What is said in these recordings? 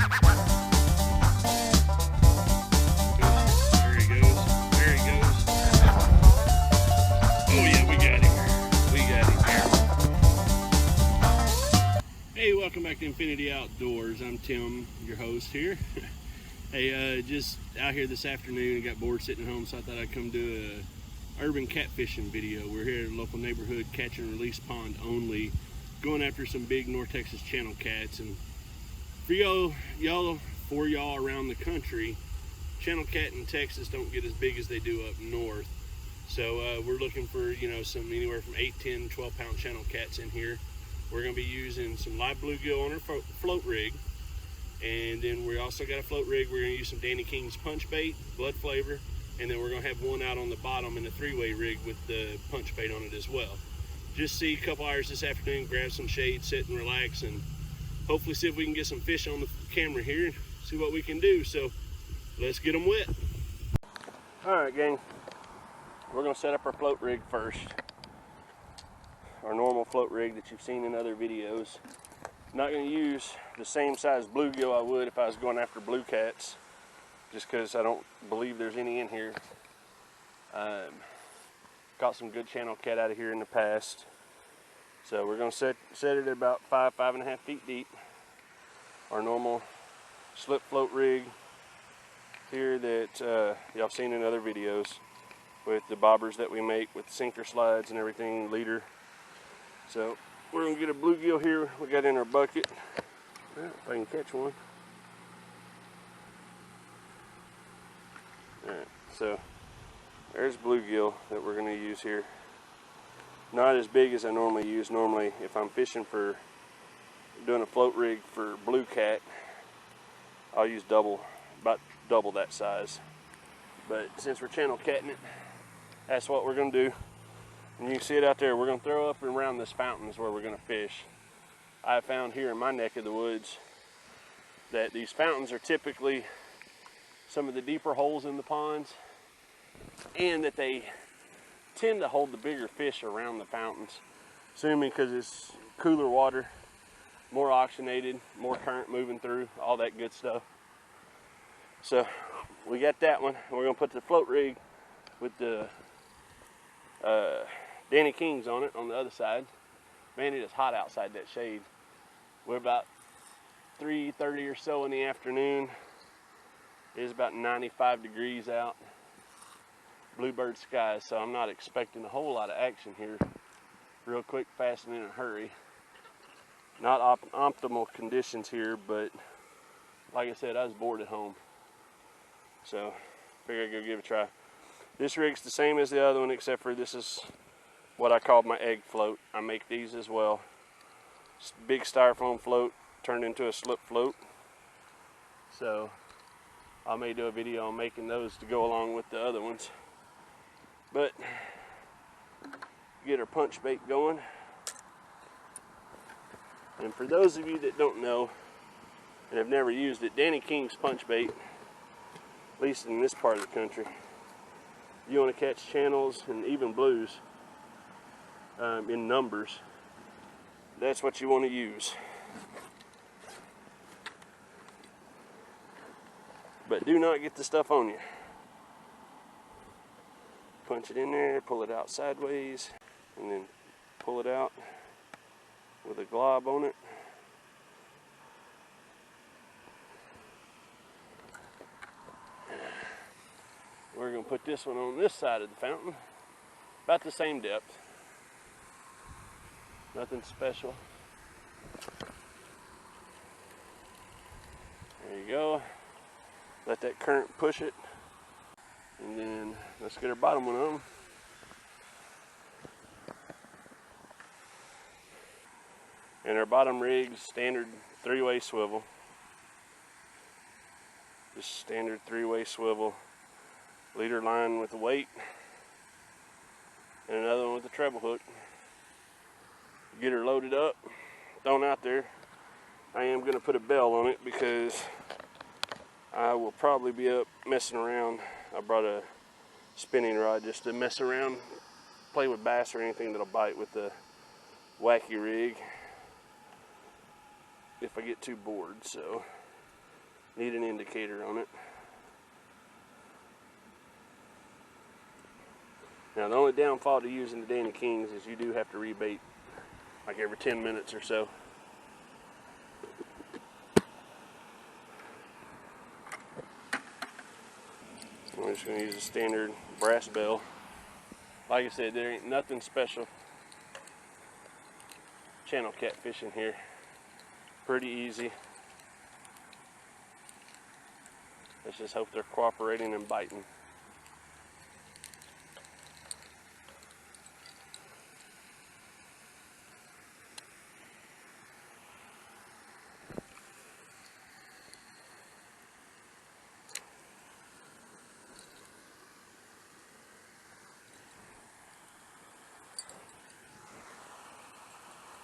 Hey, welcome back to Infinity Outdoors. I'm Tim, your host here. Hey, just out here this afternoon and got bored sitting at home, so I thought I'd come do a urban catfishing video. We're here at a local neighborhood catch and release pond only, going after some big North Texas channel cats. And for y'all around the country, channel cat in Texas don't get as big as they do up north. So we're looking for, some anywhere from 8, 10, 12 pound channel cats in here. We're going to be using some live bluegill on our float rig, and then we also got a float rig. We're going to use some Danny King's punch bait, blood flavor, and then we're going to have one out on the bottom in a 3-way rig with the punch bait on it as well. Just see a couple hours this afternoon, grab some shade, sit and relax, and hopefully see if we can get some fish on the camera here and see what we can do. So let's get them wet. All right, gang, we're going to set up our float rig first. Our normal float rig that you've seen in other videos. Not going to use the same size bluegill I would if I was going after blue cats, just because I don't believe there's any in here. Caught some good channel cat out of here in the past, so we're going to set it at about 5.5 feet deep. Our normal slip float rig here that y'all have seen in other videos, with the bobbers that we make with sinker slides and everything, leader. So we're going to get a bluegill here we got in our bucket. Well, if I can catch one. Alright, so there's bluegill that we're going to use here. Not as big as I normally use. Normally, if I'm fishing for doing a float rig for blue cat, I'll use about double that size. But since we're channel catting it, that's what we're going to do. And you can see it out there. We're going to throw up and around this fountain is where we're going to fish. I found here in my neck of the woods that these fountains are typically some of the deeper holes in the ponds, and that they tend to hold the bigger fish around the fountains, assuming because it's cooler water, more oxygenated, more current moving through, all that good stuff. So we got that one. We're going to put the float rig with the Danny King's on it on the other side. Man, it is hot outside that shade. We're about 3:30 or so in the afternoon. It is about 95 degrees out. Bluebird skies, so I'm not expecting a whole lot of action here. Real quick, fast, and in a hurry. Not optimal conditions here, but like I said, I was bored at home, so figured I'd go give it a try. This rig's the same as the other one, except for this is what I called my egg float. I make these as well. Big styrofoam float turned into a slip float. So I may do a video on making those to go along with the other ones. But get our punch bait going. And for those of you that don't know and have never used it, Danny King's punch bait, at least in this part of the country, you want to catch channels and even blues in numbers, that's what you want to use. But do not get the stuff on you. Punch it in there, pull it out sideways, and then pull it out with a glob on it. We're going to put this one on this side of the fountain, about the same depth. Nothing special. There you go. Let that current push it. And then let's get our bottom one on. And our bottom rig's standard 3-way swivel. Just standard 3-way swivel. Leader line with a weight. And another one with a treble hook. Get her loaded up, thrown out there. I am going to put a bell on it because I will probably be up messing around. I brought a spinning rod just to mess around, play with bass or anything that'll bite with the wacky rig if I get too bored. So Need an indicator on it. Now the only downfall to using the Danny Kings is you do have to rebait like every 10 minutes or so. I'm just going to use a standard brass bell. Like I said, there ain't nothing special. Channel catfishing here. Pretty easy. Let's just hope they're cooperating and biting.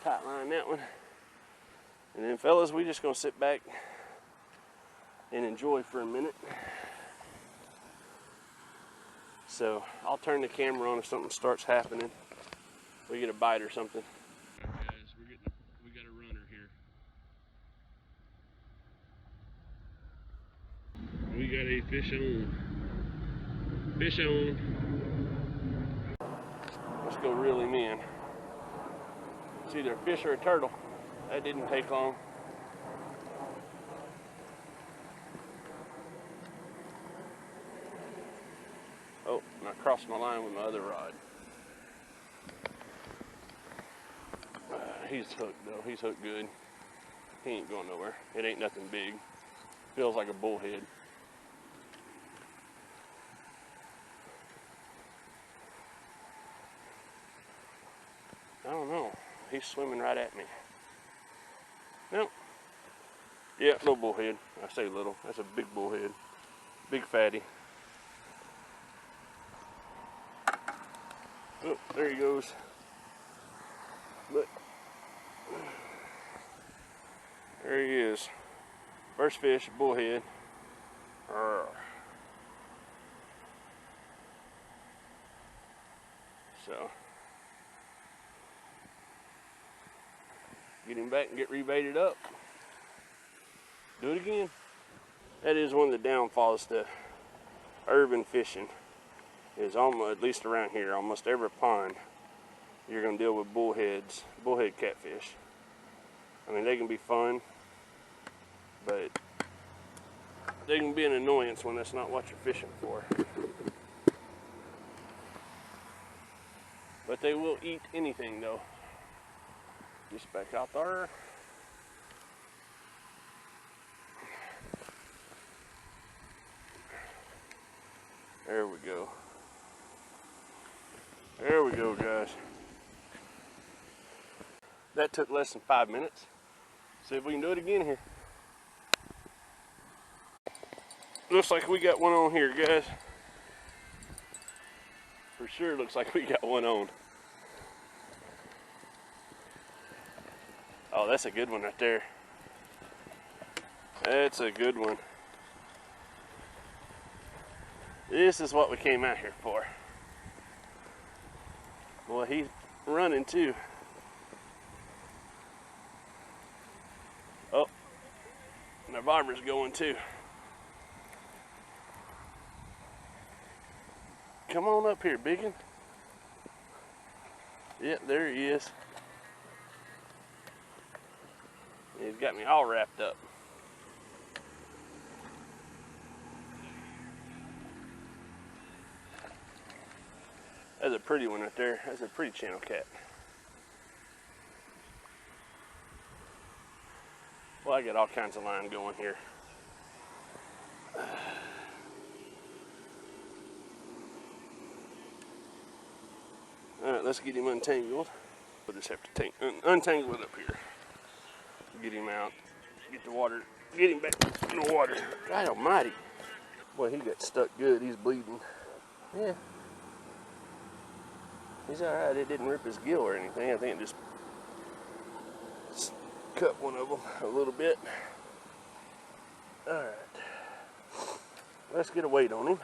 Tight line that one. And then fellas, we just gonna sit back and enjoy for a minute. So I'll turn the camera on if something starts happening. We get a bite or something. All right, guys, we got a runner here. We got a fish on. Fish on. Let's go reel him in. It's either a fish or a turtle. That didn't take long. Oh, and I crossed my line with my other rod. He's hooked though. He's hooked good. He ain't going nowhere. It ain't nothing big. Feels like a bullhead. I don't know. He's swimming right at me. Nope. Yeah, no bullhead. I say little. That's a big bullhead. Big fatty. Oh, there he goes. Look. There he is. First fish, bullhead. So, get him back and get rebaited up. Do it again. That is one of the downfalls to urban fishing. Is almost, at least around here, almost every pond, you're gonna deal with bullheads, bullhead catfish. I mean, they can be fun, but they can be an annoyance when that's not what you're fishing for. But they will eat anything though. Just back out there. There we go. There we go, guys. That took less than 5 minutes. See if we can do it again here. Looks like we got one on here, guys. For sure looks like we got one on. Oh, that's a good one right there. That's a good one. This is what we came out here for. Boy, he's running too. Oh, and our barber's going too. Come on up here, biggin. Yep, there he is. He's got me all wrapped up. That's a pretty one right there. That's a pretty channel cat. Well, I got all kinds of line going here. Alright, let's get him untangled. We'll just have to untangle it up here. Get him out. Get the water. Get him back in the water. God almighty. Boy, he got stuck good. He's bleeding. Yeah. He's alright. It didn't rip his gill or anything. I think it just cut one of them a little bit. Alright. Let's get a weight on him.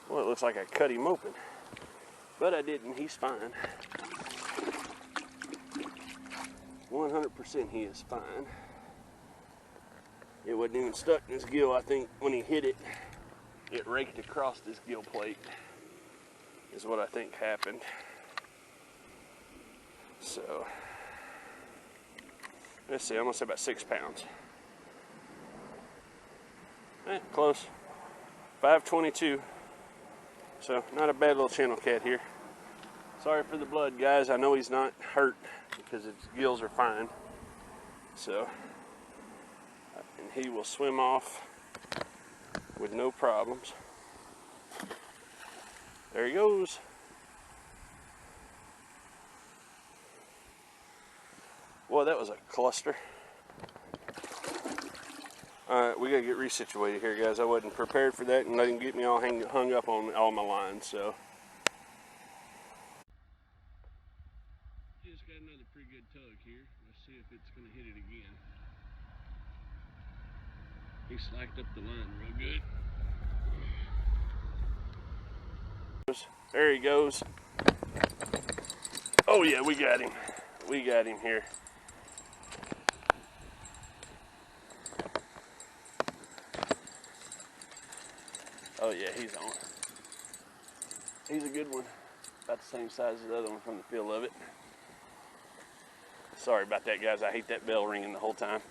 Well, it looks like I cut him open. But I didn't. He's fine. 100% he is fine. It wasn't even stuck in his gill. I think when he hit it, it raked across his gill plate, is what I think happened. So, let's see, I'm gonna say about 6 pounds. Close. 522. So, not a bad little channel cat here. Sorry for the blood, guys. I know he's not hurt because his gills are fine. So, and he will swim off with no problems. There he goes. Boy, that was a cluster. Alright, we gotta get resituated here, guys. I wasn't prepared for that and let him get me all hung up on all my lines, so. Just got another pretty good tug here. Let's see if it's gonna hit it again. He slacked up the line real good. There he goes. Oh yeah, we got him. We got him here. Oh yeah, he's on. He's a good one. About the same size as the other one from the feel of it. Sorry about that, guys. I hate that bell ringing the whole time.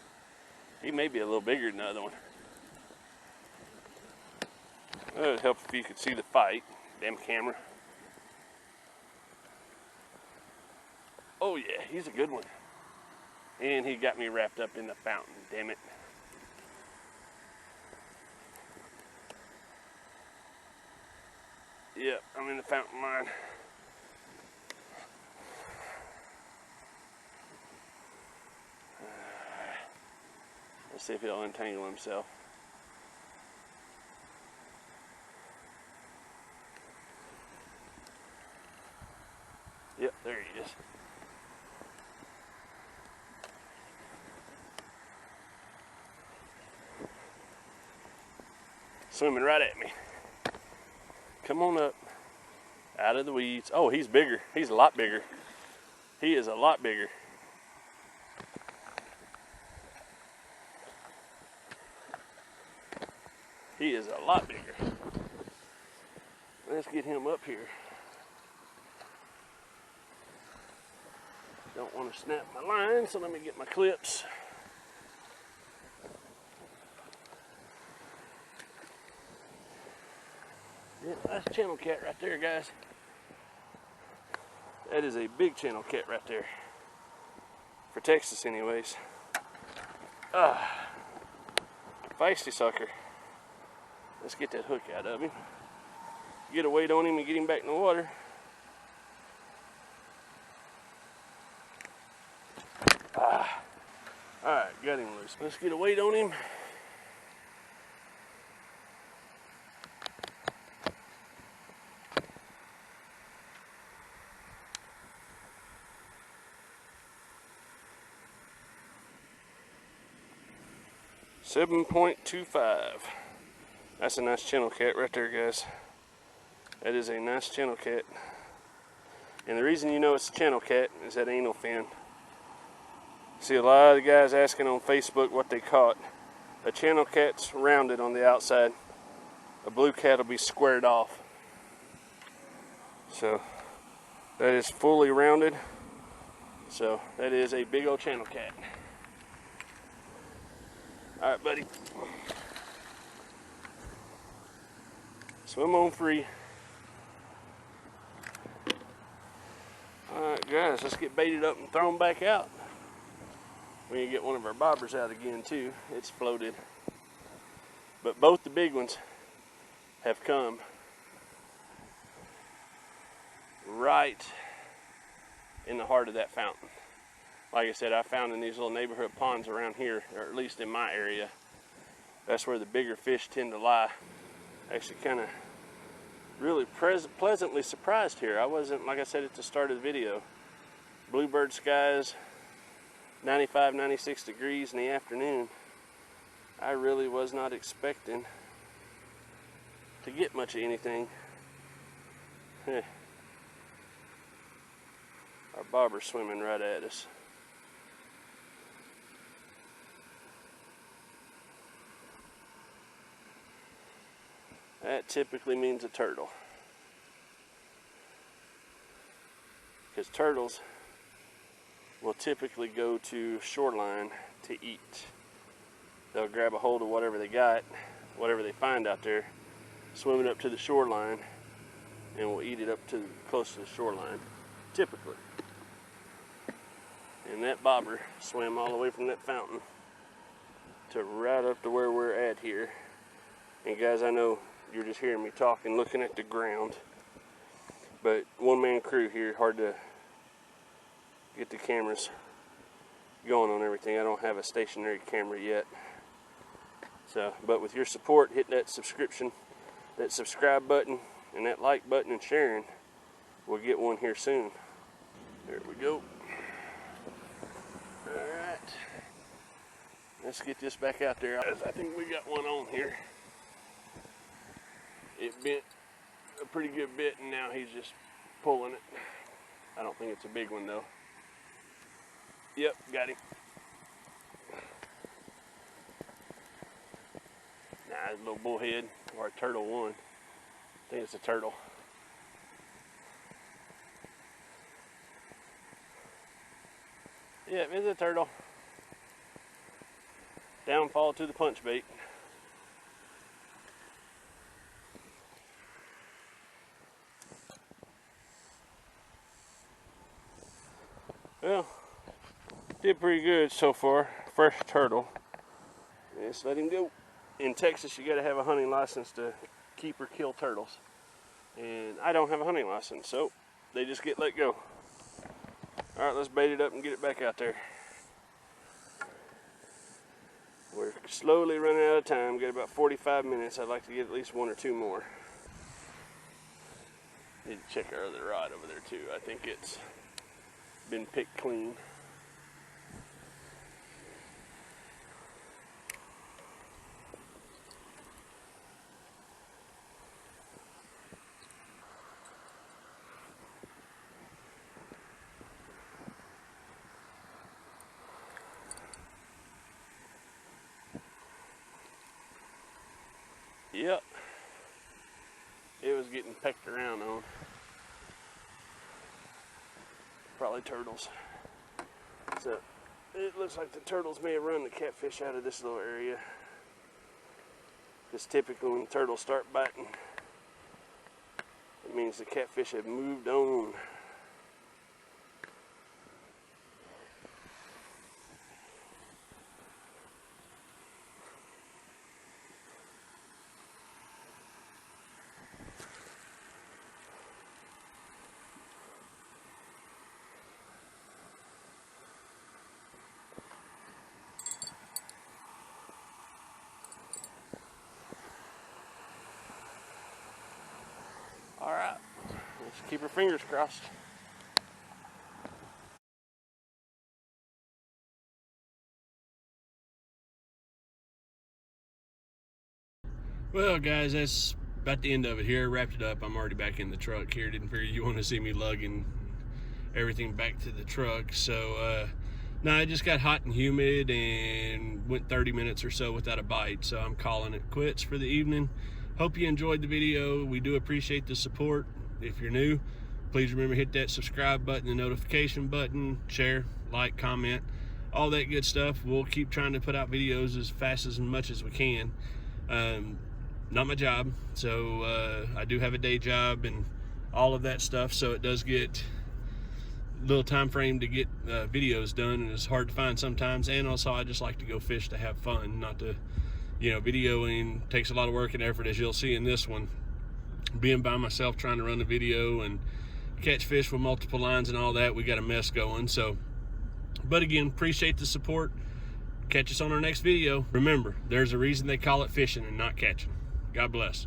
He may be a little bigger than the other one. It would help if you could see the fight. Damn camera. Oh yeah, he's a good one. And he got me wrapped up in the fountain, damn it. Yep, I'm in the fountain line. Let's see if he'll untangle himself. Yep, there he is. Swimming right at me. Come on up. Out of the weeds. Oh, he's bigger. He's a lot bigger. He is a lot bigger. He is a lot bigger. Let's get him up here. Don't want to snap my line, so let me get my clips. Yeah, that's a channel cat right there, guys. That is a big channel cat right there. For Texas, anyways. Feisty sucker. Let's get that hook out of him. Get a weight on him and get him back in the water. Alright, got him loose. Let's get a weight on him. .25. That's a nice channel cat right there, guys. That is a nice channel cat. And the reason you know it's a channel cat is that anal fin. See a lot of guys asking on Facebook what they caught. A channel cat's rounded on the outside. A blue cat will be squared off. So that is fully rounded. So that is a big old channel cat. Alright, buddy. Swim on free. Alright, guys, let's get baited up and thrown back out. We need to get one of our bobbers out again, too. It's floated. But both the big ones have come right in the heart of that fountain. Like I said, I found in these little neighborhood ponds around here, or at least in my area, that's where the bigger fish tend to lie. Actually kind of really pleasantly surprised here. I wasn't, like I said at the start of the video, bluebird skies, 95, 96 degrees in the afternoon. I really was not expecting to get much of anything. Our bobber's swimming right at us. that typically means a turtle. Because turtles will typically go to shoreline to eat. They'll grab a hold of whatever they got, whatever they find out there, swim it up to the shoreline, and will eat it up to close to the shoreline, typically. And that bobber swam all the way from that fountain to right up to where we're at here. And guys, I know you're just hearing me talking, looking at the ground, but one-man crew here, hard to get the cameras going on everything. I don't have a stationary camera yet. So, but with your support, hit that subscribe button, and that like button, and sharing, we'll get one here soon. There we go. Alright. Let's get this back out there. I think we got one on here. It bent a pretty good bit, and now he's just pulling it. I don't think it's a big one though. Yep, got him. Nah, it's a little bullhead or a turtle one. I think it's a turtle. Yeah, it's a turtle. Downfall to the punch bait. Well, did pretty good so far. Fresh turtle. Let's let him go. In Texas, you got to have a hunting license to keep or kill turtles. And I don't have a hunting license, so they just get let go. All right, let's bait it up and get it back out there. We're slowly running out of time. Got about 45 minutes. I'd like to get at least one or two more. Need to check our other rod over there too. I think it's been picked clean. Yep, it was getting pecked around on. Probably turtles. So it looks like the turtles may have run the catfish out of this little area. Because typically when the turtles start biting, it means the catfish have moved on. All right, let's keep our fingers crossed. Well, guys, that's about the end of it here. Wrapped it up. I'm already back in the truck here. Didn't figure you want to see me lugging everything back to the truck. So, no, it just got hot and humid and went 30 minutes or so without a bite. So I'm calling it quits for the evening. Hope you enjoyed the video. We do appreciate the support. If you're new, please remember to hit that subscribe button, the notification button, share, like, comment, all that good stuff. We'll keep trying to put out videos as fast as much as we can. Not my job, so I do have a day job and all of that stuff, so it does get a little time frame to get videos done, and it's hard to find sometimes. And also I just like to go fish to have fun, not to, you know, videoing takes a lot of work and effort, as you'll see in this one. Being by myself trying to run the video and catch fish with multiple lines and all that, we got a mess going. So, but again, appreciate the support. Catch us on our next video. Remember, there's a reason they call it fishing and not catching. God bless.